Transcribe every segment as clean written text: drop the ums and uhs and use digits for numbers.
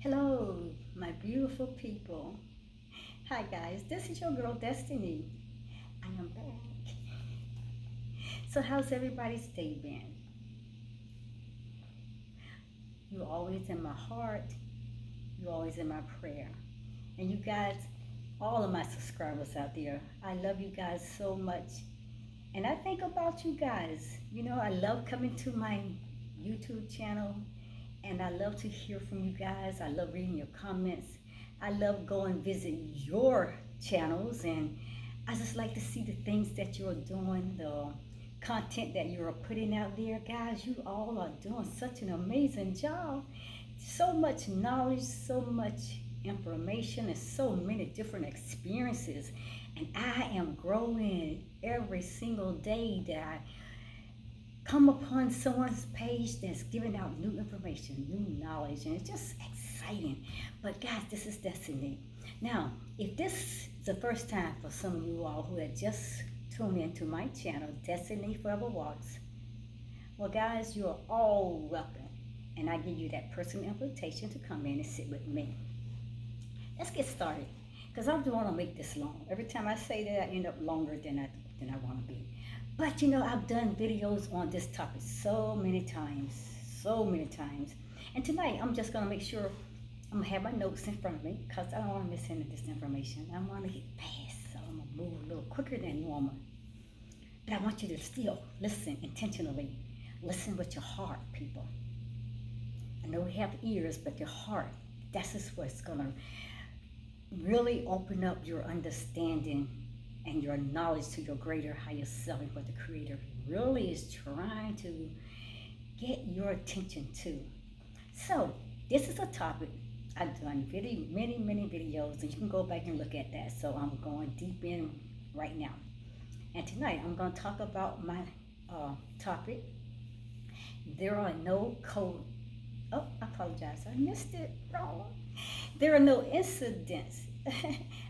Hello, my beautiful people. Hi, guys. This is your girl Destiny. I am back. So, how's everybody's day been? You're always in my heart. You're always in my prayer. And you guys, all of my subscribers out there, I love you guys so much. And I think about you guys. I love coming to my YouTube channel and I love to hear from you guys. I love reading your comments. I love going visit your channels, and I just like to see the things that you're doing, the content that you're putting out there. Guys, you all are doing such an amazing job. So much knowledge, so much information, and so many different experiences. And I am growing every single day that I come upon someone's page that's giving out new information, new knowledge, and it's just exciting. But guys, this is Destiny. Now, if this is the first time for some of you all who had just tuned into my channel, Destiny Forever Walks, well, guys, you are all welcome. And I give you that personal invitation to come in and sit with me. Let's get started, because I don't want to make this long. Every time I say that, I end up longer than I want to be. But I've done videos on this topic so many times, so many times. And tonight, I'm just going to make sure I'm going to have my notes in front of me, because I don't want to miss any of this information. I want to get fast, so I'm going to move a little quicker than normal. But I want you to still listen intentionally. Listen with your heart, people. I know we have ears, but your heart, that's just what's going to really open up your understanding and your knowledge to your greater higher self, and what the Creator really is trying to get your attention to. So this is a topic I've done many videos, and you can go back and look at that. So I'm going deep in right now, and tonight I'm going to talk about my topic. There are no code. Oh, I apologize. I missed it wrong. There are no incidents.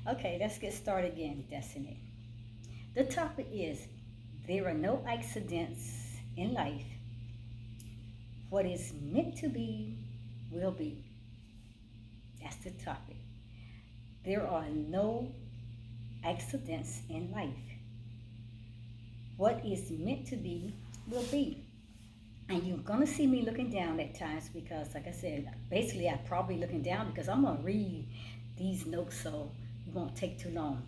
Okay, let's get started again, Destiny. The topic is, there are no accidents in life. What is meant to be will be. That's the topic. There are no accidents in life. What is meant to be will be. And you're going to see me looking down at times, because, like I said, basically I'm probably looking down because I'm going to read these notes, so it won't take too long.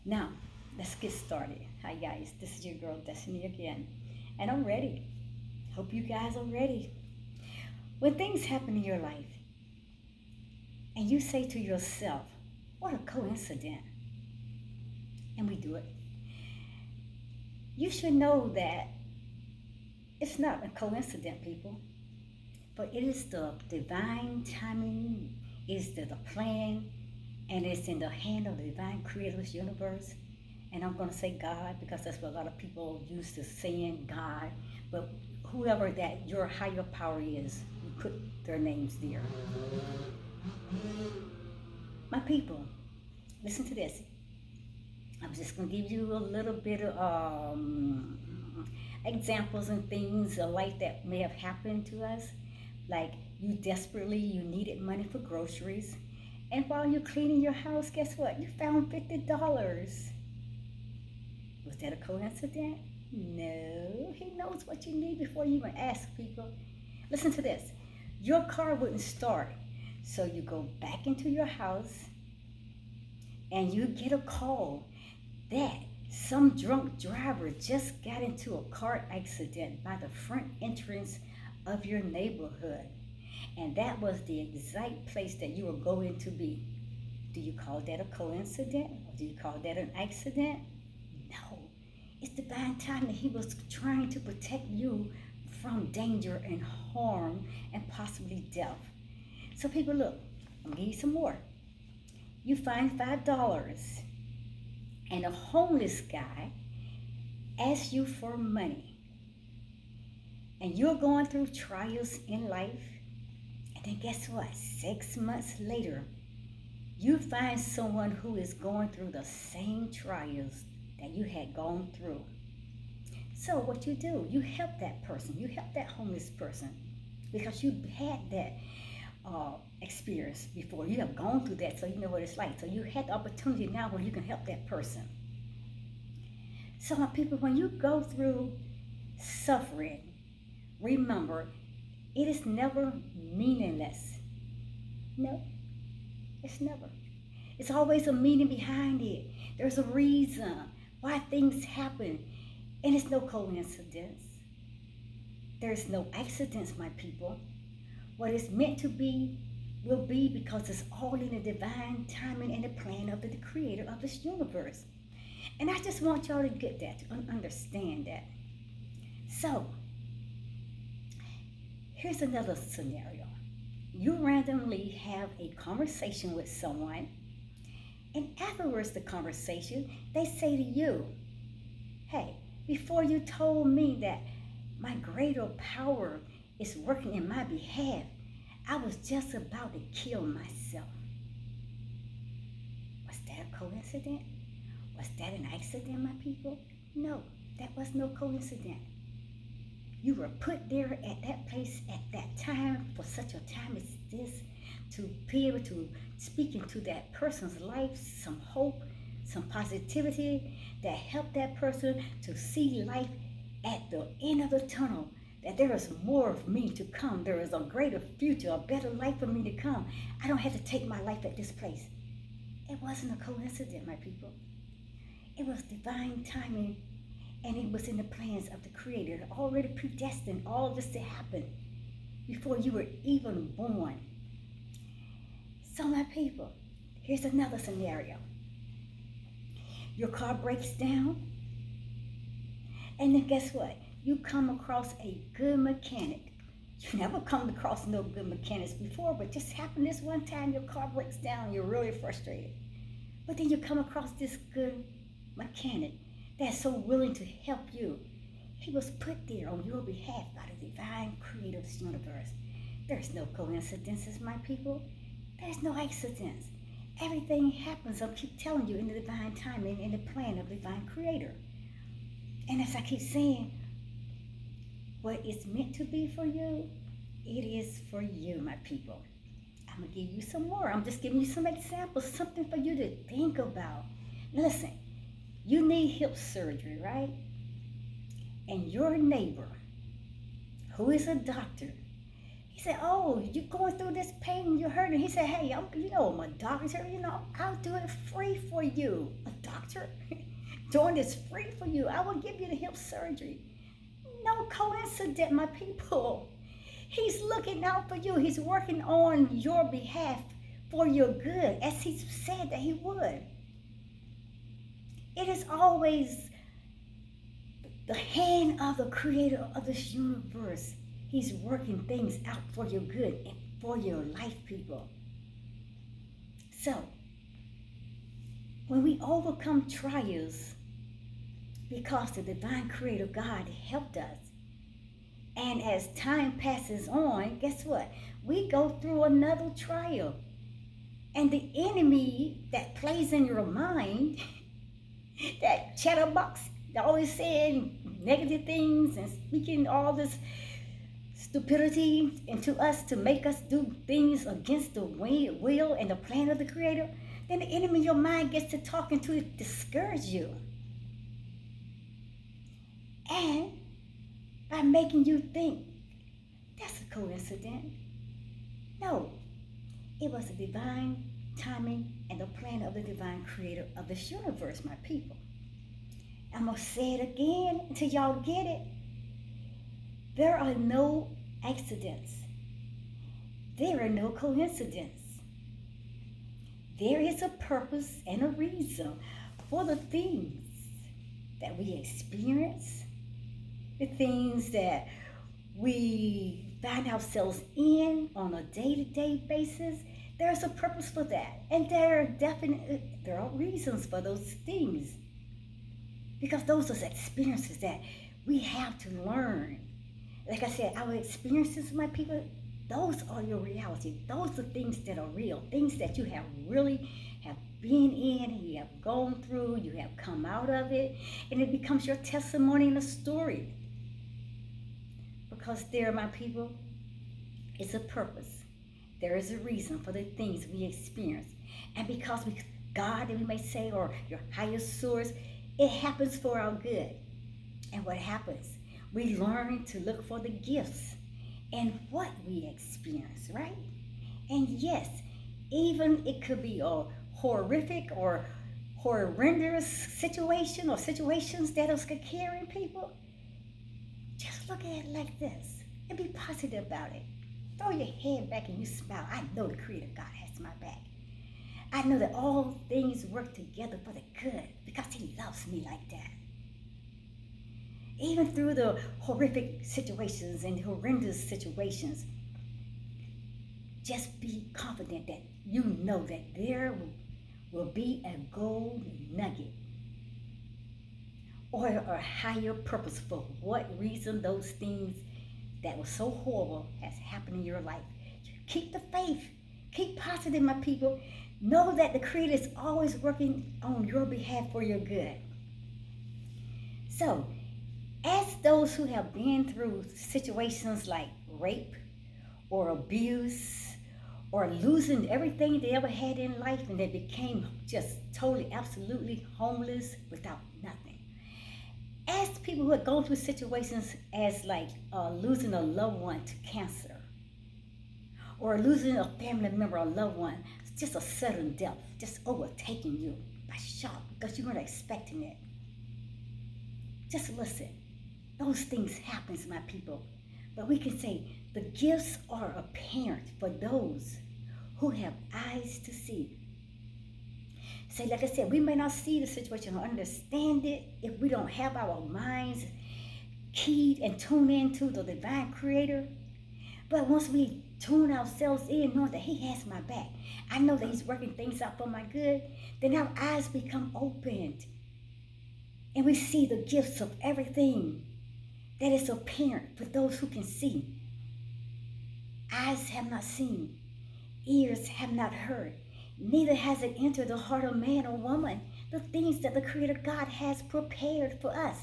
Now, let's get started. Hi, guys. This is your girl, Destiny, again. And I'm ready. Hope you guys are ready. When things happen in your life, and you say to yourself, what a coincidence, and we do it, you should know that it's not a coincidence, people, but it is the divine timing, is the plan, and it's in the hand of the divine creator's universe. And I'm going to say God, because that's what a lot of people used to saying God, but whoever that your higher power is, you put their names there. My people, listen to this. I'm just going to give you a little bit of examples and things of life that may have happened to us. Like, you needed money for groceries, and while you're cleaning your house, guess what? You found $50. Was that a coincidence? No. He knows what you need before you even ask, people. Listen to this. Your car wouldn't start, so you go back into your house and you get a call that some drunk driver just got into a car accident by the front entrance of your neighborhood. And that was the exact place that you were going to be. Do you call that a coincidence? Or do you call that an accident? No. It's divine time that he was trying to protect you from danger and harm and possibly death. So people, look, I'm going to give you some more. You find $5, and a homeless guy asks you for money, and you're going through trials in life, and then guess what? 6 months later, you find someone who is going through the same trials that you had gone through. So what you help that person, you help that homeless person, because you had that experience before. You have gone through that, so you know what it's like. So you had the opportunity now where you can help that person. So, my people, when you go through suffering, remember, it is never meaningless. No, it's never. It's always a meaning behind it. There's a reason why things happen, and it's no coincidence. There's no accidents, my people. What is meant to be will be, because it's all in the divine timing and the plan of the creator of this universe. And I just want y'all to get that, to understand that. So, here's another scenario. You randomly have a conversation with someone, and afterwards the conversation, they say to you, hey, before you told me that my greater power is working in my behalf, I was just about to kill myself. Was that a coincidence? Was that an accident, my people? No, that was no coincidence. You were put there at that place at that time for such a time as this, to be able to speak into that person's life some hope, some positivity that helped that person to see life at the end of the tunnel, that there is more of me to come. There is a greater future, a better life for me to come. I don't have to take my life at this place. It wasn't a coincidence, my people. It was divine timing, and it was in the plans of the Creator, already predestined all of this to happen before you were even born. So, my people, here's another scenario. Your car breaks down, and then guess what? You come across a good mechanic. You never come across no good mechanics before, but just happened this one time, your car breaks down, you're really frustrated. But then you come across this good mechanic that's so willing to help you. He was put there on your behalf by the divine creator of this universe. There's no coincidences, my people. There's no accidents. Everything happens, I keep telling you, in the divine timing, in the plan of the divine creator. And as I keep saying, what it's meant to be for you, it is for you, my people. I'm going to give you some more. I'm just giving you some examples, something for you to think about. Listen, you need hip surgery, right? And your neighbor, who is a doctor, he said, oh, you're going through this pain, you're hurting. He said, hey, I'm a doctor, I'll do it free for you. A doctor doing this free for you. I will give you the hip surgery. No coincidence, my people. He's looking out for you. He's working on your behalf for your good, as he said that he would. It is always the hand of the creator of this universe. He's working things out for your good and for your life, people. So, when we overcome trials, because the divine creator God helped us, and as time passes on, guess what? We go through another trial. And the enemy that plays in your mind, that chatterbox, always saying negative things and speaking all this stupidity into us to make us do things against the will and the plan of the Creator, then the enemy in your mind gets to talking to discourage you. And by making you think that's a coincidence. No, it was the divine timing and the plan of the divine creator of this universe, my people. I'm going to say it again until y'all get it. There are no accidents. There are no coincidences. There is a purpose and a reason for the things that we experience, the things that we find ourselves in on a day-to-day basis. There's a purpose for that. And there are reasons for those things. Because those are experiences that we have to learn. Like I said, our experiences, my people, those are your reality. Those are things that are real. Things that you have really have been in, you have gone through, you have come out of it, and it becomes your testimony and a story. Because there, my people, is a purpose. There is a reason for the things we experience. And because God, we may say, or your highest source, it happens for our good. And what happens? We learn to look for the gifts in what we experience, right? And yes, even it could be a horrific or horrendous situation or situations that are scaring people. Just look at it like this and be positive about it. Throw your head back and you smile. I know the Creator God has my back. I know that all things work together for the good because He loves me like that. Even through the horrific situations and horrendous situations, just be confident that you know that there will be a gold nugget or a higher purpose for what reason those things that were so horrible has happened in your life. Keep the faith. Keep positive, my people. Know that the Creator is always working on your behalf for your good. So, as those who have been through situations like rape or abuse or losing everything they ever had in life and they became just totally, absolutely homeless without nothing. As people who have gone through situations as like losing a loved one to cancer or losing a family member or loved one, just a sudden death, just overtaking you by shock because you weren't expecting it. Just listen. Those things happen, my people. But we can say the gifts are apparent for those who have eyes to see. Say, like I said, we may not see the situation or understand it if we don't have our minds keyed and tuned into the divine Creator. But once we tune ourselves in, knowing that He has my back, I know that He's working things out for my good, then our eyes become opened. And we see the gifts of everything that is apparent for those who can see. Eyes have not seen, ears have not heard, neither has it entered the heart of man or woman, the things that the Creator God has prepared for us.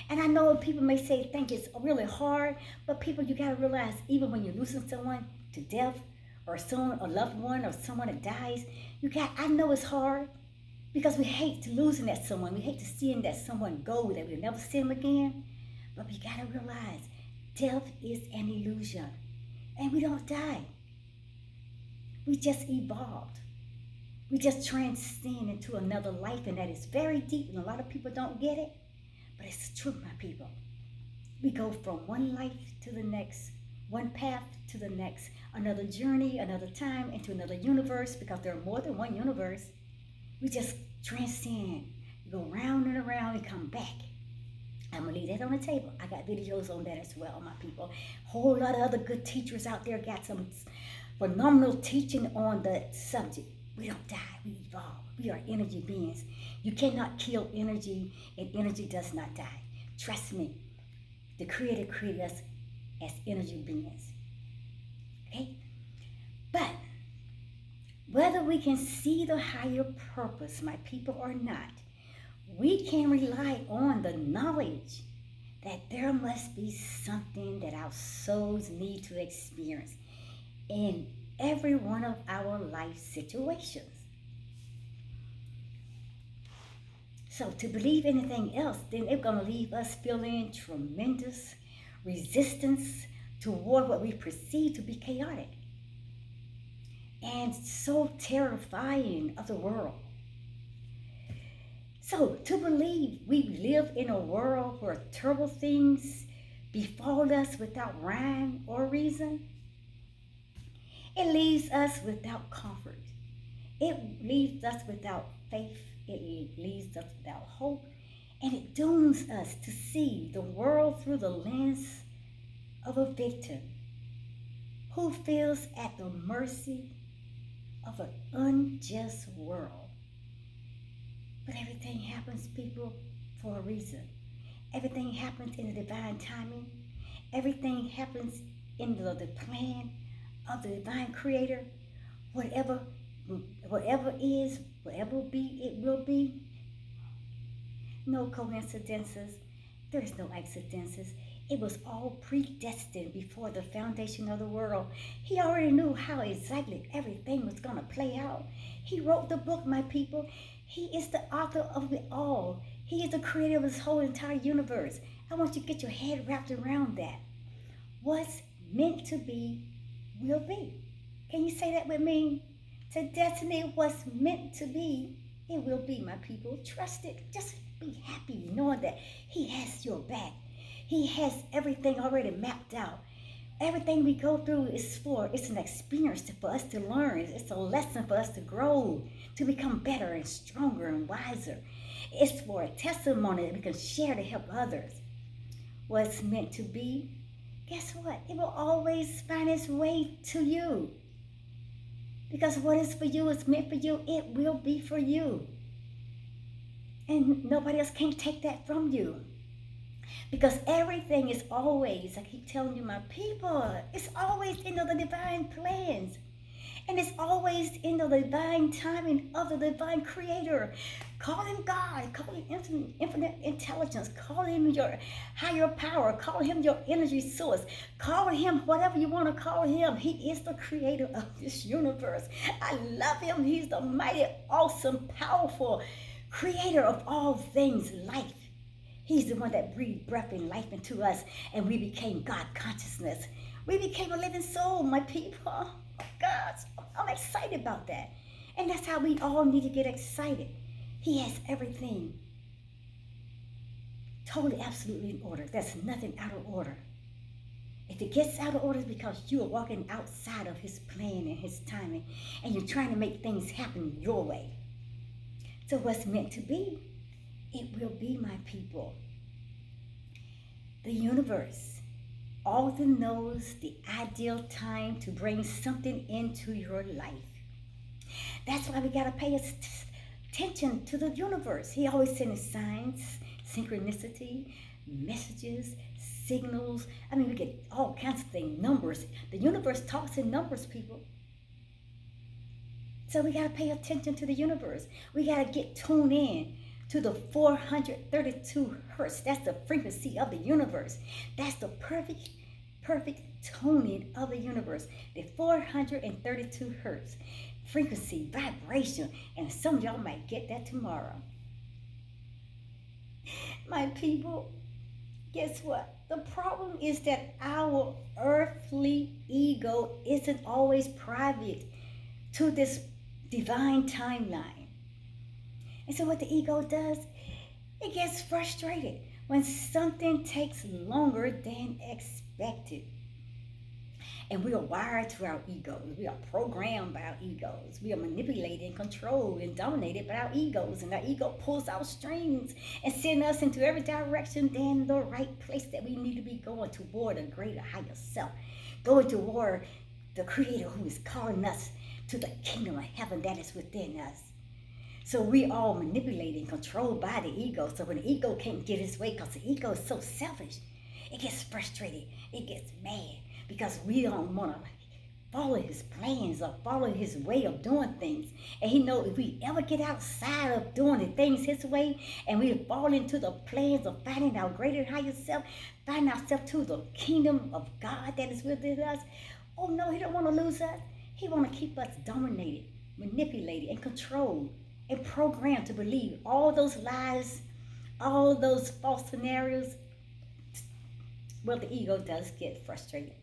And I know people may say, think it's really hard, but people, you got to realize, even when you're losing someone to death, or someone, a loved one, or someone that dies, I know it's hard, because we hate losing that someone. We hate to seeing that someone go, that we'll never see them again. But we got to realize, death is an illusion. And we don't die. We just evolved. We just transcend into another life, and that is very deep, and a lot of people don't get it. But it's true, my people. We go from one life to the next, one path to the next, another journey, another time, into another universe, because there are more than one universe. We just transcend. We go round and around and come back. I'm going to leave that on the table. I got videos on that as well, my people. Whole lot of other good teachers out there got some phenomenal teaching on the subject. We don't die, we evolve. We are energy beings. You cannot kill energy, and energy does not die. Trust me, the Creator created us as energy beings. Okay? But whether we can see the higher purpose, my people, or not, we can rely on the knowledge that there must be something that our souls need to experience in every one of our life situations. So to believe anything else, then it's going to leave us feeling tremendous resistance toward what we perceive to be chaotic and so terrifying of the world. So to believe we live in a world where terrible things befall us without rhyme or reason, it leaves us without comfort. It leaves us without faith. It leaves us without hope. And it dooms us to see the world through the lens of a victim who feels at the mercy of an unjust world. But everything happens, people, for a reason. Everything happens in the divine timing. Everything happens in the plan of the divine Creator. Whatever is, whatever will be, it will be. No coincidences. There is no accidents. It was all predestined before the foundation of the world. He already knew how exactly everything was going to play out. He wrote the book, my people. He is the author of it all. He is the creator of this whole entire universe. I want you to get your head wrapped around that. What's meant to be will be. Can you say that with me? To destiny, what's meant to be, it will be, my people. Trust it. Just be happy knowing that He has your back. He has everything already mapped out. Everything we go through it's an experience for us to learn. It's a lesson for us to grow, to become better and stronger and wiser. It's for a testimony that we can share to help others. What's meant to be, guess what? It will always find its way to you. Because what is for you is meant for you. It will be for you. And nobody else can take that from you. Because everything is always, I keep telling you, my people, it's always in the divine plans. And it's always in the divine timing of the divine creator. Call him God, call him infinite intelligence, call him your higher power, call him your energy source, call him whatever you want to call him. He is the creator of this universe. I love him. He's the mighty, awesome, powerful creator of all things life. He's the one that breathed breath and life into us, and we became God consciousness. We became a living soul, my people. Oh, God, I'm excited about that. And that's how we all need to get excited. He has everything totally, absolutely in order. There's nothing out of order. If it gets out of order, it's because you are walking outside of His plan and His timing, and you're trying to make things happen your way. So what's meant to be, it will be, my people. The universe often knows the ideal time to bring something into your life. That's why we got to pay attention to the universe. He always sends signs, synchronicity, messages, signals. I mean, we get all kinds of things, numbers. The universe talks in numbers, people. So we got to pay attention to the universe. We got to get tuned in to the 432 hertz. That's the frequency of the universe. That's the perfect toning of the universe. The 432 hertz frequency, vibration. And some of y'all might get that tomorrow. My people, guess what? The problem is that our earthly ego isn't always private to this divine timeline. And so what the ego does, it gets frustrated when something takes longer than expected. And we are wired to our egos. We are programmed by our egos. We are manipulated and controlled and dominated by our egos. And our ego pulls our strings and sends us into every direction than the right place that we need to be going toward a greater, higher self. Going toward the Creator who is calling us to the kingdom of heaven that is within us. So we all manipulated and controlled by the ego. So when the ego can't get its way, because the ego is so selfish, it gets frustrated, it gets mad, because we don't want to follow his plans or follow his way of doing things. And he knows if we ever get outside of doing the things his way, and we fall into the plans of finding our greater higher self, finding ourselves to the kingdom of God that is within us, oh no, he don't want to lose us. He want to keep us dominated, manipulated, and controlled, and programmed to believe all those lies, all those false scenarios. Well, the ego does get frustrated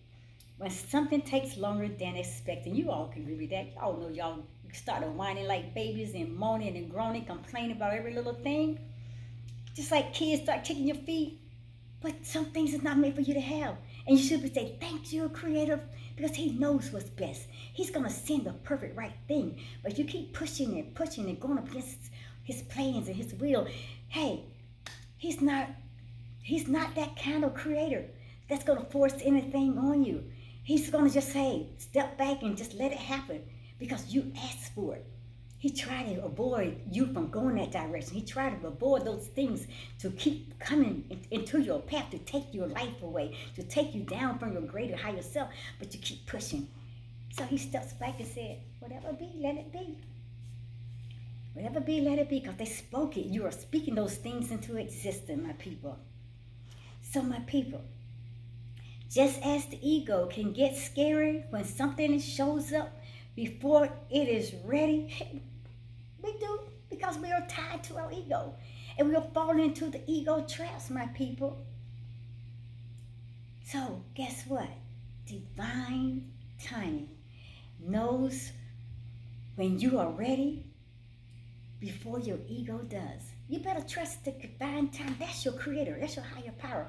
when something takes longer than expected. You all can agree with that. Y'all know y'all started whining like babies and moaning and groaning, complaining about every little thing. Just like kids start kicking your feet. But some things is not meant for you to have. And you should be saying, thank you, Creator, because He knows what's best. He's going to send the perfect right thing. But you keep pushing and going up against His plans and His will. Hey, He's not that kind of creator that's going to force anything on you. He's going to just say, step back and just let it happen because you asked for it. He tried to avoid you from going that direction. He tried to avoid those things to keep coming into your path, to take your life away, to take you down from your greater, higher self, but you keep pushing. So He steps back and said, whatever be, let it be. Whatever be, let it be, because they spoke it. You are speaking those things into existence, my people. So my people, Just as the ego can get scary when something shows up before it is ready, we do, because we are tied to our ego. And we are falling into the ego traps, my people. So, guess what? Divine timing knows when you are ready before your ego does. You better trust the divine time. That's your creator. That's your higher power.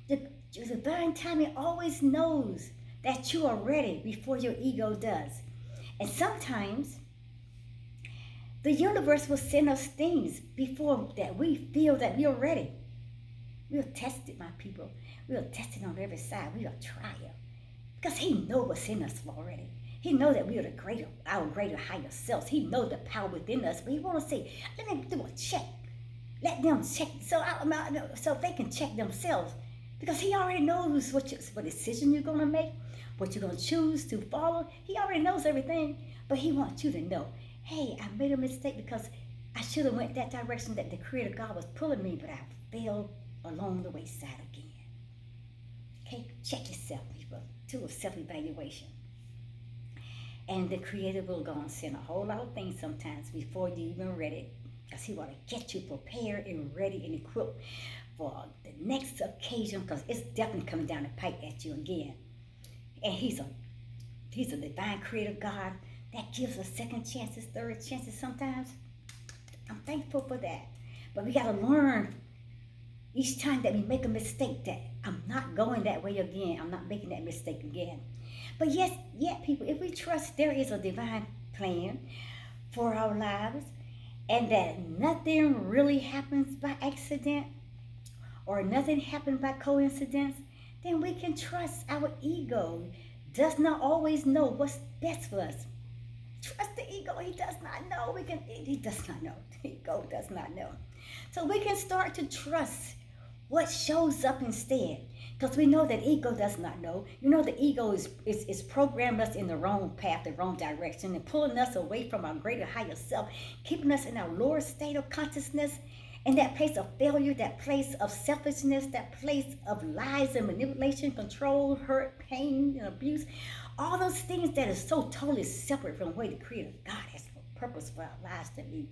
The divine timing always knows that you are ready before your ego does. And sometimes the universe will send us things before that we feel that we are ready. We'll test it, my people. We'll test it on every side. We'll try it. Because he knows what's in us already. He knows that we are our greater, higher selves. He knows the power within us. But he want to say, let me do a check. Let them check so they can check themselves. Because he already knows what decision you're going to make, what you're going to choose to follow. He already knows everything. But he wants you to know, hey, I made a mistake because I should have went that direction that the Creator God was pulling me, but I failed along the wayside again. Okay, check yourself, people. Do a self-evaluation. And the Creator will go and send a whole lot of things sometimes before you even ready, because he want to get you prepared and ready and equipped for the next occasion, because it's definitely coming down the pipe at you again. And he's a divine creator God that gives us second chances, third chances sometimes. I'm thankful for that. But we got to learn each time that we make a mistake that I'm not going that way again. I'm not making that mistake again. But yet, people, if we trust there is a divine plan for our lives and that nothing really happens by accident or nothing happens by coincidence, then we can trust our ego does not always know what's best for us. Trust the ego. He does not know. He does not know. The ego does not know. So we can start to trust what shows up instead, because we know that ego does not know. You know, the ego is programmed us in the wrong path, the wrong direction, and pulling us away from our greater higher self, keeping us in our lower state of consciousness, and that place of failure, that place of selfishness, that place of lies and manipulation, control, hurt, pain, and abuse. All those things that are so totally separate from the way the Creator God has a purpose for our lives to be.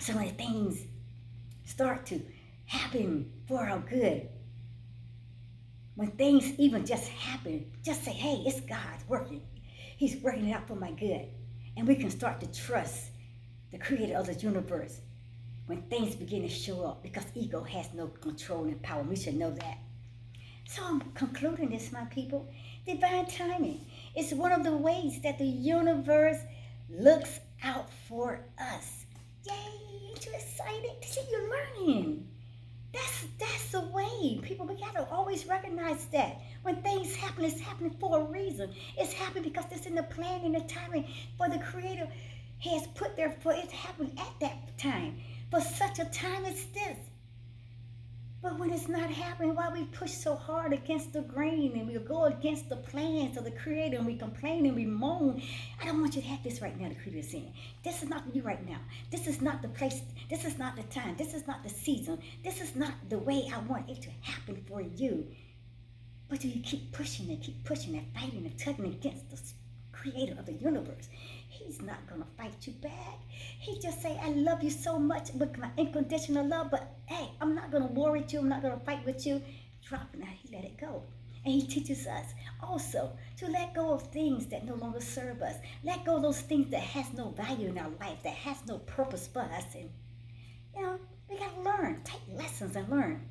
So when things start to happen for our good, when things even just happen, just say, hey, it's God's working. He's working it out for my good. And we can start to trust the Creator of the universe when things begin to show up, because ego has no control and power. We should know that. So I'm concluding this, my people. Divine timing is one of the ways that the universe looks out for us. Yay, ain't you excited? See, you're learning. That's the way. People, we got to always recognize that. When things happen, it's happening for a reason. It's happening because it's in the plan and the timing for the Creator has put there for it to happen at that time. For such a time as this. But when it's not happening, why we push so hard against the grain and we go against the plans of the Creator and we complain and we moan? I don't want you to have this right now, the Creator is saying. This is not you right now. This is not the place. This is not the time. This is not the season. This is not the way I want it to happen for you. But do you keep pushing and fighting and tugging against the Creator of the universe? He's not going to fight you back. He just say, I love you so much with my unconditional love, but hey, I'm not going to war with you. I'm not going to fight with you. Drop it now. He let it go. And he teaches us also to let go of things that no longer serve us. Let go of those things that has no value in our life, that has no purpose for us. And, you know, we got to learn, take lessons and learn.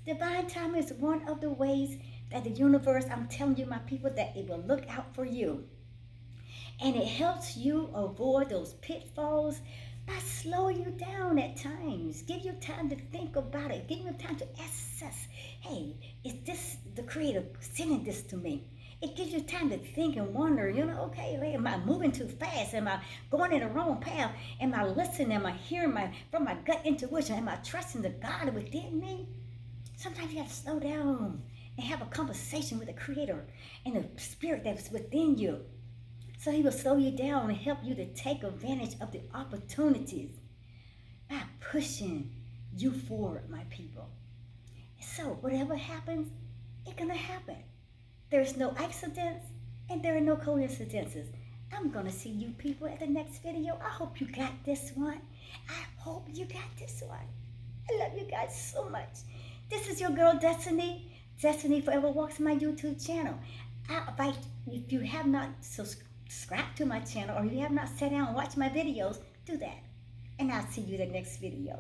Divine time is one of the ways that the universe, I'm telling you, my people, that it will look out for you. And it helps you avoid those pitfalls by slowing you down at times. Give you time to think about it. Give you time to assess, hey, is this the Creator sending this to me? It gives you time to think and wonder, okay, am I moving too fast? Am I going in the wrong path? Am I listening? Am I hearing from my gut intuition? Am I trusting the God within me? Sometimes you got to slow down and have a conversation with the Creator and the Spirit that's within you. So he will slow you down and help you to take advantage of the opportunities by pushing you forward, my people. So whatever happens, It's gonna happen. There's no accidents and there are no coincidences. I'm gonna see you people at the next video. I hope you got this one. I hope you got this one. I love you guys so much. This is your girl Destiny. Destiny Forever Walks, my YouTube channel. I invite, if you have not subscribed to my channel or you have not sat down and watched my videos, do that. And I'll see you in the next video.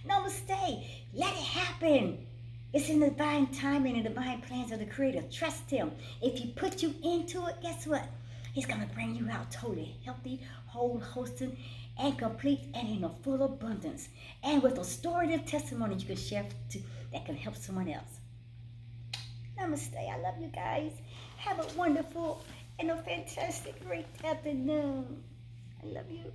Namaste. Let it happen. It's in the divine timing and divine plans of the Creator. Trust Him. If He put you into it, guess what? He's going to bring you out totally healthy, whole, wholesome, and complete, and in a full abundance. And with a story and testimony you can share that can help someone else. Namaste. I love you guys. Have a wonderful and a fantastic, great afternoon. I love you.